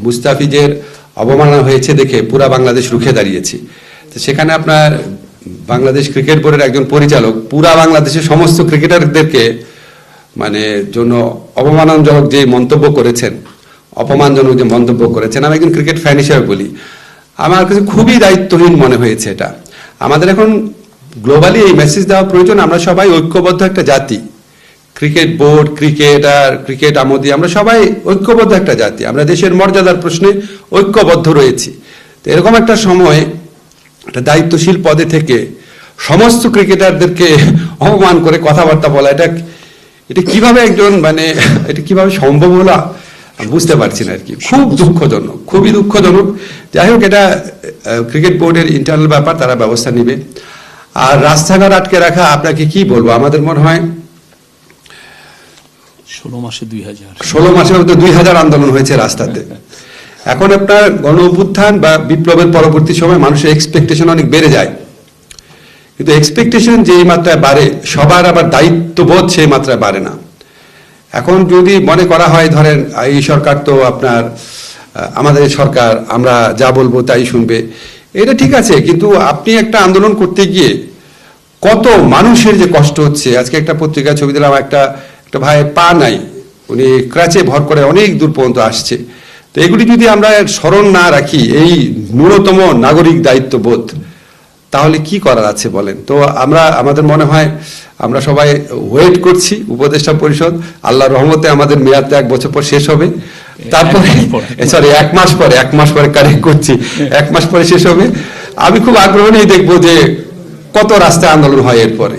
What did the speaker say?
মুস্তাফিজের অবমাননা হয়েছে দেখে পুরা বাংলাদেশ রুখে দাঁড়িয়েছি। তো সেখানে আপনার বাংলাদেশ ক্রিকেট বোর্ডের একজন পরিচালক পুরা বাংলাদেশের সমস্ত ক্রিকেটারদেরকে মানে জন্য অবমাননাজনক যে মন্তব্য করেছেন, অপমানজনক যে মন্তব্য করেছেন, আমি একজন ক্রিকেট ফ্যান হিসেবে বলি, আমার কাছে খুবই দায়িত্বহীন মনে হয়েছে এটা। আমাদের এখন গ্লোবালি এই মেসেজ দেওয়া প্রয়োজন, আমরা সবাই ঐক্যবদ্ধ একটা জাতি, ক্রিকেট বোর্ড, ক্রিকেটার, ক্রিকেট আমোদী, আমরা সবাই ঐক্যবদ্ধ একটা জাতি, আমরা দেশের মর্যাদার প্রশ্নে ঐক্যবদ্ধ রয়েছি। তো এরকম একটা সময় একটা দায়িত্বশীল পদে থেকে সমস্ত ক্রিকেটারদেরকে অপমান করে কথাবার্তা বলা, এটা কিভাবে একজন মানে এটা কিভাবে সম্ভব হলো বুঝতে পারছি না আর কি। খুব দুঃখজনক, খুবই দুঃখজনক। যাই হোক, এটা ক্রিকেট বোর্ডের ইন্টারনাল ব্যাপার, তারা ব্যবস্থা নেবে। আর রাস্তাঘাট আটকে রাখা, আপনাকে কি বলবো, আমাদের মনে হয় 16 মাসে 2000, 16 মাসের মধ্যে 2000 আন্দোলন হয়েছে রাস্তাতে। এখন আপনার গণ অভ্যুত্থান বা বিপ্লবের পরবর্তী সময় মানুষের এক্সপেকটেশন অনেক বেড়ে যায়, কিন্তু এক্সপেকটেশন যেই মাত্রায় বাড়ে সবার আবার দায়িত্ববোধ সেই মাত্রায় বাড়ে না। এখন যদি মনে করা হয় ধরেন এই সরকার তো আপনার আমাদের সরকার, আমরা যা বলবো তাই শুনবে, এটা ঠিক আছে, কিন্তু আপনি একটা আন্দোলন করতে গিয়ে কত মানুষের যে কষ্ট হচ্ছে। আজকে একটা পত্রিকায় ছবি দিলাম, একটা ভাই পা নাই, উনি ক্রাচে ভর করে অনেক দূর পর্যন্ত আসছে। তো এগুলি যদি আমরা স্মরণ না রাখি, এই ন্যূনতম নাগরিক দায়িত্ববোধ, তাহলে কি করার আছে বলেন? তো আমাদের মনে হয় আমরা সবাই ওয়েট করছি উপদেষ্টা পরিষদ, আল্লাহর রহমতে আমাদের মেয়াদটা 1 বছর পর শেষ হবে, তারপরে সরি 1 মাস পরে কারেক্ট করছি, 1 মাস পরে শেষ হবে। আমি খুব আগ্রহ নিয়ে দেখবো যে কত রাস্তায় আন্দোলন হয় এরপরে।